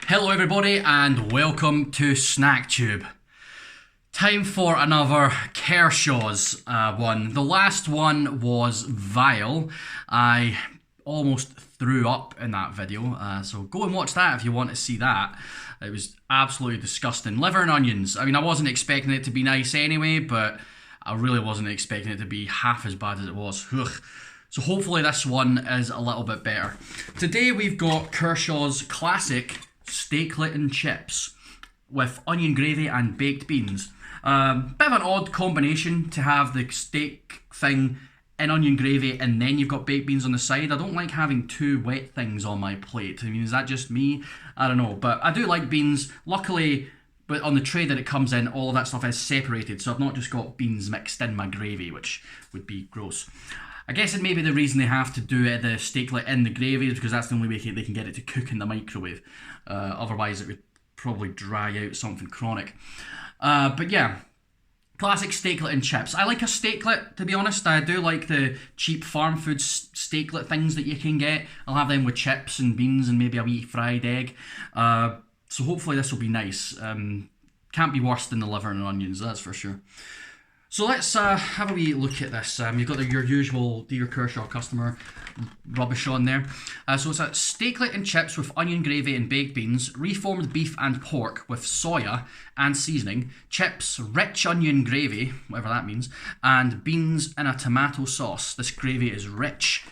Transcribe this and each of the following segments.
Hello everybody and welcome to SnackTube. Time for another Kershaws one. The last one was vile. I almost threw up in that video, so go and watch that if you want to see that. It was absolutely disgusting. Liver and onions. I mean, I wasn't expecting it to be nice anyway, but I really wasn't expecting it to be half as bad as it was. Ugh. So hopefully this one is a little bit better. Today we've got Kershaws classic Steaklet and chips with onion gravy and baked beans. Bit of an odd combination to have the steak thing in onion gravy and then you've got baked beans on the side. I don't like having two wet things on my plate. I mean, is that just me? I don't know, but I do like beans. Luckily, but on the tray that it comes in, all of that stuff is separated, so I've not just got beans mixed in my gravy, which would be gross. I guess it may be the reason they have to do the steaklet in the gravy is because that's the only way they can get it to cook in the microwave. Otherwise, it would probably dry out something chronic. But yeah, classic steaklet and chips. I like a steaklet, to be honest. I do like the cheap farm food steaklet things that you can get. I'll have them with chips and beans and maybe a wee fried egg. So hopefully this will be nice. Can't be worse than the liver and onions, that's for sure. So let's have a wee look at this. You've got your usual Dear Kershaw customer rubbish on there. So it's a steaklet and chips with onion gravy and baked beans, reformed beef and pork with soya and seasoning, chips, rich onion gravy, whatever that means, and beans in a tomato sauce. This gravy is rich.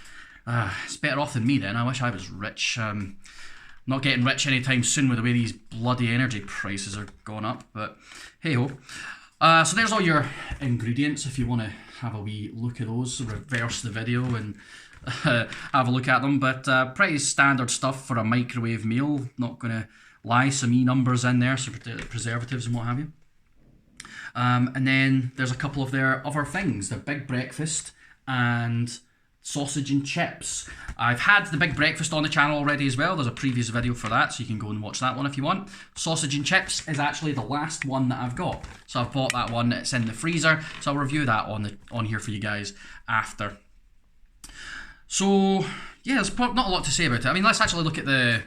It's better off than me then. I wish I was rich. Not getting rich anytime soon with the way these bloody energy prices are going up, but hey ho. So there's all your ingredients if you want to have a wee look at those, reverse the video and have a look at them, but pretty standard stuff for a microwave meal, not going to lie, some numbers in there, so preservatives and what have you. And then there's a couple of their other things, the big breakfast and sausage and chips. I've had the big breakfast on the channel already as well. There's a previous video for that, so you can go and watch that one if you want. Sausage and chips is actually the last one that I've got. So I've bought that one, it's in the freezer, so I'll review that on here for you guys after. So, yeah, there's not a lot to say about it. I mean, let's actually look at the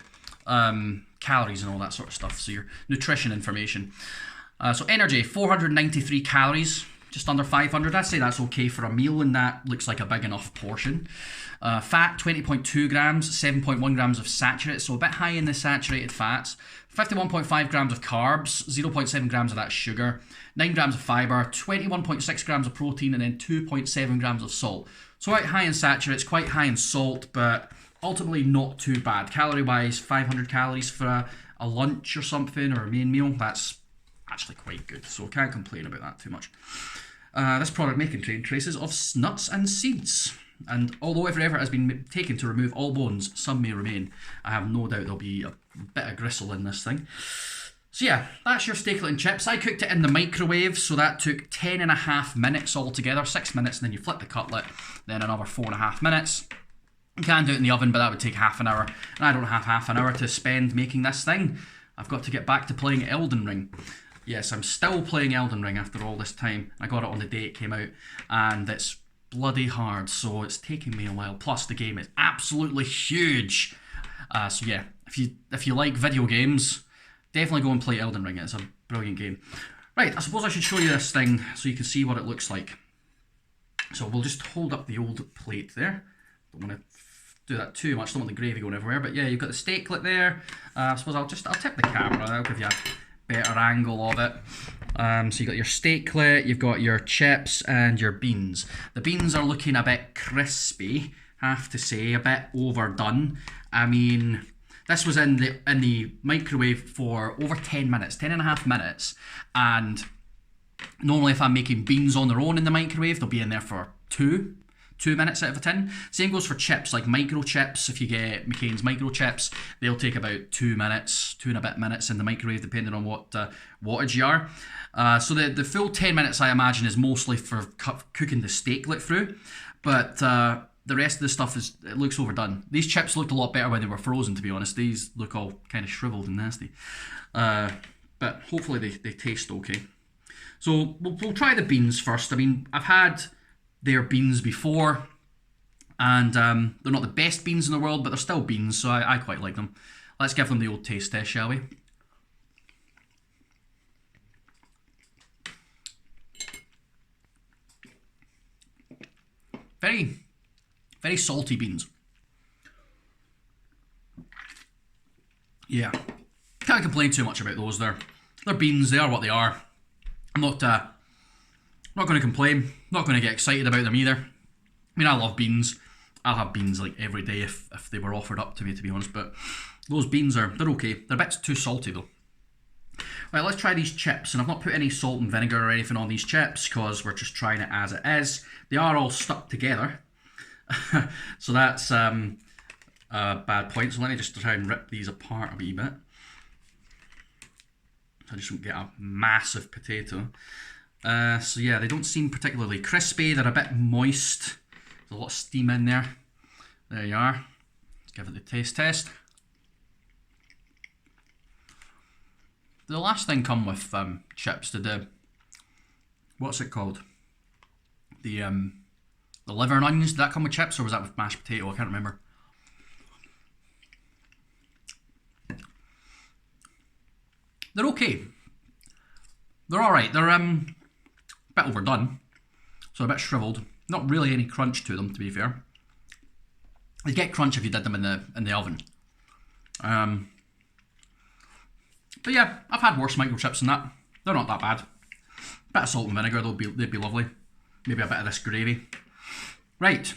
calories and all that sort of stuff, so your nutrition information. So energy, 493 calories. Just under 500. I'd say that's okay for a meal, and that looks like a big enough portion. Fat, 20.2 grams, 7.1 grams of saturated, so a bit high in the saturated fats. 51.5 grams of carbs, 0.7 grams of that sugar, 9 grams of fiber, 21.6 grams of protein, and then 2.7 grams of salt. So quite high in saturates, quite high in salt, but ultimately not too bad. Calorie-wise, 500 calories for a lunch or something, or a main meal. That's actually quite good, so can't complain about that too much. This product may contain traces of nuts and seeds, and although every effort has been taken to remove all bones, some may remain. I have no doubt there'll be a bit of gristle in this thing. So yeah, that's your steaklet and chips. I cooked it in the microwave, so that took 10.5 minutes altogether, 6 minutes, and then you flip the cutlet, then another 4.5 minutes. You can do it in the oven, but that would take half an hour, and I don't have half an hour to spend making this thing. I've got to get back to playing Elden Ring. Yes, I'm still playing Elden Ring after all this time. I got it on the day it came out, and it's bloody hard, so it's taking me a while. Plus, the game is absolutely huge. So yeah, if you like video games, definitely go and play Elden Ring. It's a brilliant game. Right, I suppose I should show you this thing so you can see what it looks like. So we'll just hold up the old plate there. Don't want to do that too much. Don't want the gravy going everywhere. But yeah, you've got the steaklet there. I suppose I'll tip the camera. I'll give you a better angle of it. So you've got your steaklet, you've got your chips and your beans. The beans are looking a bit crispy, have to say, a bit overdone. I mean, this was in the microwave for over 10 minutes, 10.5 minutes, and normally if I'm making beans on their own in the microwave, they'll be in there for 2 minutes out of a tin. Same goes for chips, like micro chips. If you get McCain's micro chips, they'll take about 2 minutes, 2 and a bit minutes in the microwave, depending on what wattage you are. So the full 10 minutes, I imagine, is mostly for cooking the steaklet through. But the rest of the stuff it looks overdone. These chips looked a lot better when they were frozen, to be honest. These look all kind of shriveled and nasty. But hopefully they taste okay. So we'll try the beans first. I mean, I've had their beans before, and they're not the best beans in the world, but they're still beans, so I quite like them. Let's give them the old taste test, shall we? Very, very salty beans. Yeah, can't complain too much about those. They're beans. They are what they are. I'm not going to complain. Not going to get excited about them either. I mean, I love beans. I'll have beans like every day if they were offered up to me, to be honest. But those beans they're okay. They're a bit too salty though. Right, let's try these chips. And I've not put any salt and vinegar or anything on these chips because we're just trying it as it is. They are all stuck together. So that's a bad point. So let me just try and rip these apart a wee bit. So I just don't get a massive potato. So yeah, they don't seem particularly crispy. They're a bit moist. There's a lot of steam in there. There you are. Let's give it the taste test. The last thing come with chips, what's it called? The liver and onions, did that come with chips or was that with mashed potato? I can't remember. They're okay. They're alright. They're a bit overdone. So a bit shriveled. Not really any crunch to them, to be fair. They'd get crunch if you did them in the oven. But yeah, I've had worse microchips than that. They're not that bad. Bit of salt and vinegar, they'd be lovely. Maybe a bit of this gravy. Right,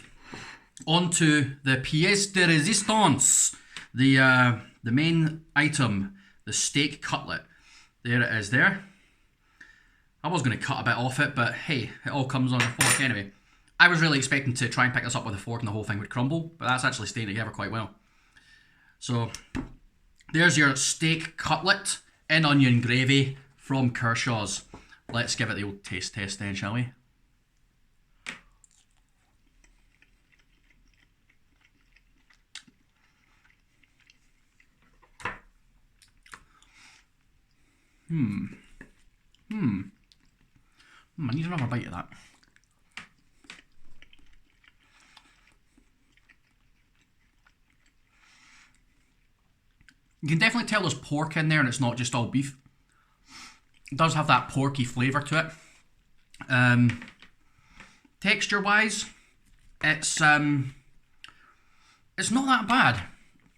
on to the pièce de résistance. The main item, the steak cutlet. There it is there. I was going to cut a bit off it, but hey, it all comes on a fork anyway. I was really expecting to try and pick this up with a fork and the whole thing would crumble, but that's actually staying together quite well. So there's your steak cutlet in onion gravy from Kershaws. Let's give it the old taste test then, shall we? I need another bite of that. You can definitely tell there's pork in there and it's not just all beef. It does have that porky flavour to it. Texture wise, it's not that bad.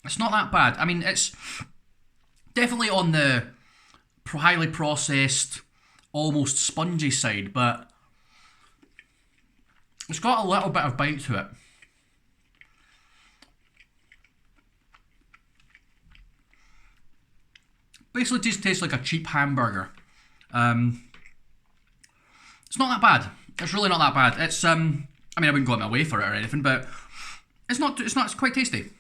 It's not that bad. I mean, it's definitely on the highly processed, almost spongy side, but it's got a little bit of bite to it. Basically just tastes like a cheap hamburger. It's not that bad. It's really not that bad. It's I mean, I wouldn't go out my way for it or anything, but it's quite tasty.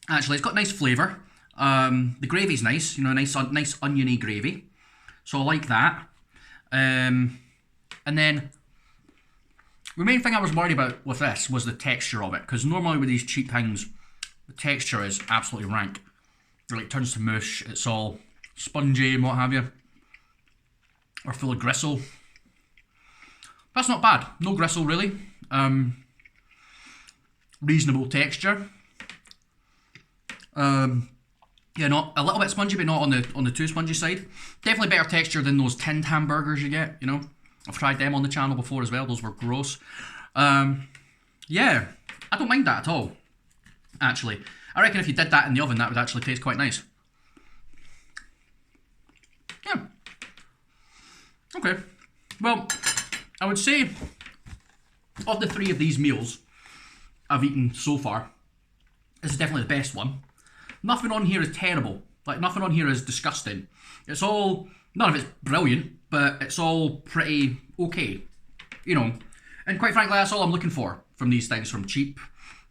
Actually, it's got nice flavour. The gravy's nice, you know, nice oniony gravy. So I like that. And then the main thing I was worried about with this was the texture of it, because normally with these cheap things, the texture is absolutely rank. It like turns to mush, it's all spongy and what have you, or full of gristle. That's not bad. No gristle really. Reasonable texture. Yeah, not a little bit spongy, but not on the too spongy side. Definitely better texture than those tinned hamburgers you get. You know, I've tried them on the channel before as well. Those were gross. Yeah, I don't mind that at all. Actually, I reckon if you did that in the oven, that would actually taste quite nice. Yeah. Okay. Well, I would say of the three of these meals I've eaten so far, this is definitely the best one. Nothing on here is terrible. Like, nothing on here is disgusting. It's all, none of it's brilliant, but it's all pretty okay. You know, and quite frankly, that's all I'm looking for from these things, from cheap,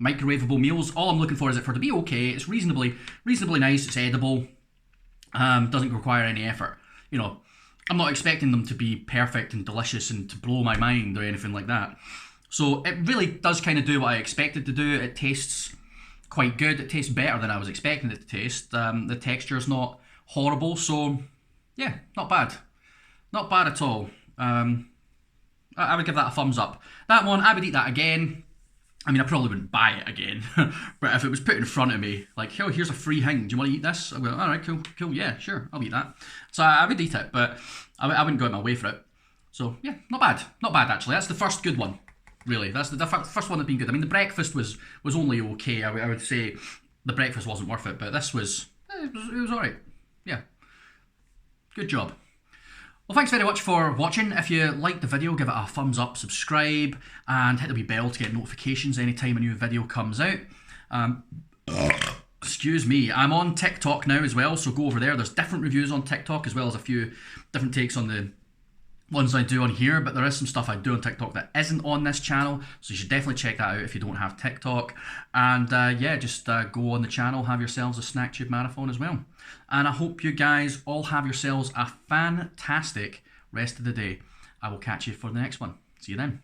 microwavable meals. All I'm looking for is it for it to be okay. It's reasonably nice. It's edible. Doesn't require any effort. You know, I'm not expecting them to be perfect and delicious and to blow my mind or anything like that. So it really does kind of do what I expected to do. It tastes quite good. It tastes better than I was expecting it to taste. The texture is not horrible, so yeah, not bad. Not bad at all. I would give that a thumbs up. That one, I would eat that again. I mean, I probably wouldn't buy it again, but if it was put in front of me, like, oh, here's a free thing, do you want to eat this? I'd go, all right, cool, yeah, sure, I'll eat that. So I would eat it, but I wouldn't go out my way for it. So yeah, not bad actually. That's the first good one, really. That's the first one that's been good. I mean, the breakfast was only okay. I would say the breakfast wasn't worth it, but this was, it was all right. Yeah, good job. Well, thanks very much for watching. If you liked the video, give it a thumbs up, subscribe, and hit the wee bell to get notifications anytime a new video comes out. Excuse me, I'm on TikTok now as well, so go over there. There's different reviews on TikTok as well as a few different takes on the ones I do on here, but there is some stuff I do on TikTok that isn't on this channel, so you should definitely check that out if you don't have TikTok. And yeah, just go on the channel, have yourselves a snack tube marathon as well. And I hope you guys all have yourselves a fantastic rest of the day. I will catch you for the next one. See you then.